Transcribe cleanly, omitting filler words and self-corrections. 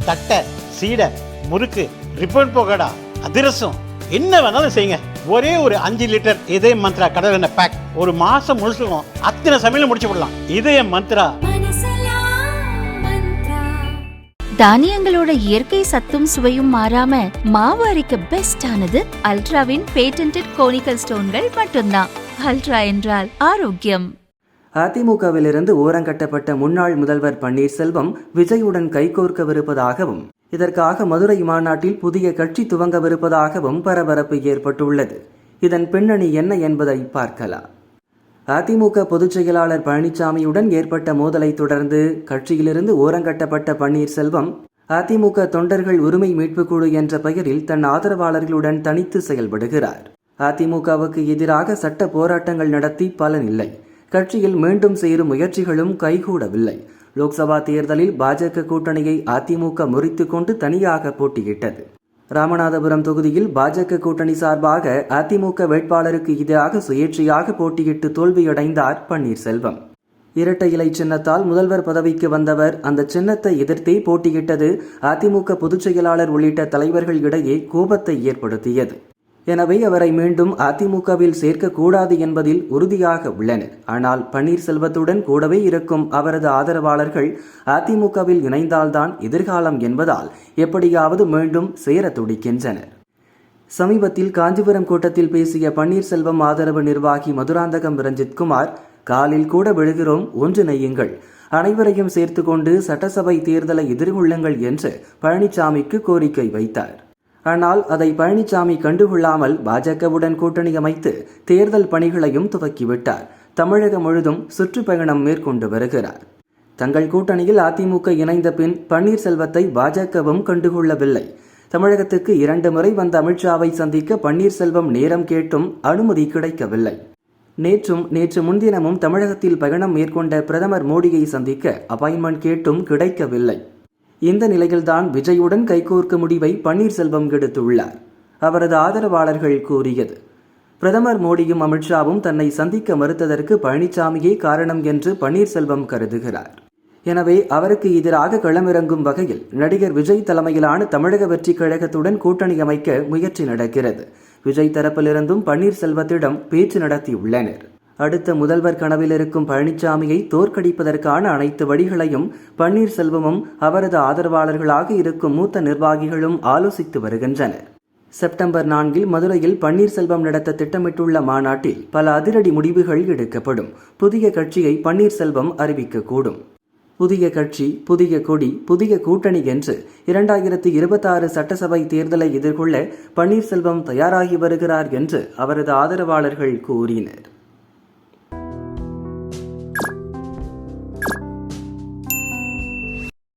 தட்டை, சீடை, முறுக்கு, ரிப்பன் பக்கோடா, அதிரசம், என்ன வேணாலும் செய்யுங்க. ஒரே ஒரு 5 லிட்டர் இதய மந்த்ரா கடல் எண்ணெய் பேக் ஒரு மாசம் முழுசுக்கும் அத்தனை சமையல முடிச்சு விடலாம். இதய மந்த்ரா. தானியங்களோட இயற்கை சத்தும் சுவையும் மாறாம மாவு அரைக்க பெஸ்ட் ஆனது அல்ட்ராவின் பேட்டன்ட் கோனிக்கல் ஸ்டோன்கள் மட்டும்தான். அல்ட்ரா என்றால் ஆரோக்கியம். அதிமுகவிலிருந்து ஓரங்கட்டப்பட்ட முன்னாள் முதல்வர் பன்னீர்செல்வம் விஜயுடன் கைகோர்க்கவிருப்பதாகவும் இதற்காக மதுரை மாநாட்டில் புதிய கட்சி துவங்கவிருப்பதாகவும் பரபரப்பு ஏற்பட்டுள்ளது. இதன் பின்னணி என்ன என்பதை பார்க்கலாம். அதிமுக பொதுச் செயலாளர் பழனிசாமியுடன் ஏற்பட்ட மோதலை தொடர்ந்து கட்சியிலிருந்து ஓரங்கட்டப்பட்ட பன்னீர்செல்வம் அதிமுக தொண்டர்கள் உரிமை மீட்புக் குழு என்ற பெயரில் தன் ஆதரவாளர்களுடன் தனித்து செயல்படுகிறார். அதிமுகவுக்கு எதிராக சட்ட போராட்டங்கள் நடத்தி பலனில்லை. கட்சியில் மீண்டும் சேரும் முயற்சிகளும் கைகூடவில்லை. லோக்சபா தேர்தலில் பாஜக கூட்டணியை அதிமுக முறித்து கொண்டு தனியாக போட்டியிட்டது. ராமநாதபுரம் தொகுதியில் பாஜக கூட்டணி சார்பாக அதிமுக வேட்பாளருக்கு எதிராக சுயேட்சையாக போட்டியிட்டு தோல்வியடைந்தார் பன்னீர்செல்வம். இரட்டை இலை சின்னத்தால் முதல்வர் பதவிக்கு வந்தவர் அந்த சின்னத்தை எதிர்த்தே போட்டியிட்டது அதிமுக பொதுச் செயலாளர் உள்ளிட்ட தலைவர்கள் இடையே கோபத்தை ஏற்படுத்தியது. எனவே அவரை மீண்டும் அதிமுகவில் சேர்க்கக்கூடாது என்பதில் உறுதியாக உள்ளனர். ஆனால் பன்னீர்செல்வத்துடன் கூடவே இருக்கும் அவரது ஆதரவாளர்கள் அதிமுகவில் இணைந்தால்தான் எதிர்காலம் என்பதால் எப்படியாவது மீண்டும் சேர துடிக்கின்றனர். சமீபத்தில் காஞ்சிபுரம் கூட்டத்தில் பேசிய பன்னீர்செல்வம் ஆதரவு நிர்வாகி மதுராந்தகம் ரஞ்சித்குமார், காலில் கூட விழுகிறோம், ஒன்றிணையுங்கள், அனைவரையும் சேர்த்துக்கொண்டு சட்டசபை தேர்தலை எதிர்கொள்ளுங்கள் என்று பழனிசாமிக்கு கோரிக்கை வைத்தார். ஆனால் அதை பழனிசாமி கண்டுகொள்ளாமல் பாஜகவுடன் கூட்டணி அமைத்து தேர்தல் பணிகளையும் துவக்கிவிட்டார். தமிழகம் முழுதும் சுற்றுப்பயணம் மேற்கொண்டு வருகிறார். தங்கள் கூட்டணியில் அதிமுக இணைந்த பின் பன்னீர்செல்வத்தை பாஜகவும் கண்டுகொள்ளவில்லை. தமிழகத்துக்கு 2 முறை வந்த அமித்ஷாவை சந்திக்க பன்னீர்செல்வம் நேரம் கேட்டும் அனுமதி கிடைக்கவில்லை. நேற்று முன்தினமும் தமிழகத்தில் பயணம் மேற்கொண்ட பிரதமர் மோடியை சந்திக்க அப்பாயின்மெண்ட் கேட்டும் கிடைக்கவில்லை. இந்த நிலையில்தான் விஜயுடன் கைகோர்க்க முடிவை பன்னீர்செல்வம் எடுத்துள்ளார். அவரது ஆதரவாளர்கள் கூறியது, பிரதமர் மோடியும் அமித்ஷாவும் தன்னை சந்திக்க மறுத்ததற்கு பழனிசாமியே காரணம் என்று பன்னீர்செல்வம் கருதுகிறார். எனவே அவருக்கு எதிராக களமிறங்கும் வகையில் நடிகர் விஜய் தலைமையிலான தமிழக வெற்றி கழகத்துடன் கூட்டணி அமைக்க முயற்சி நடக்கிறது. விஜய் தரப்பிலிருந்தும் பன்னீர்செல்வத்திடம் பேச்சு நடத்தியுள்ளனர். அடுத்த முதல்வர் கனவில் இருக்கும் பழனிசாமியை தோற்கடிப்பதற்கான அனைத்து வழிகளையும் பன்னீர்செல்வமும் அவரது ஆதரவாளர்களாக இருக்கும் மூத்த நிர்வாகிகளும் ஆலோசித்து வருகின்றனர். செப்டம்பர் 4 மதுரையில் பன்னீர்செல்வம் நடத்த திட்டமிட்டுள்ள மாநாட்டில் பல அதிரடி முடிவுகள் எடுக்கப்படும். புதிய கட்சியை பன்னீர்செல்வம் அறிவிக்கக்கூடும். புதிய கட்சி, புதிய கொடி, புதிய கூட்டணி என்று 2026 சட்டசபை தேர்தலை எதிர்கொள்ள பன்னீர்செல்வம் தயாராகி வருகிறார் என்று அவரது ஆதரவாளர்கள் கூறினர்.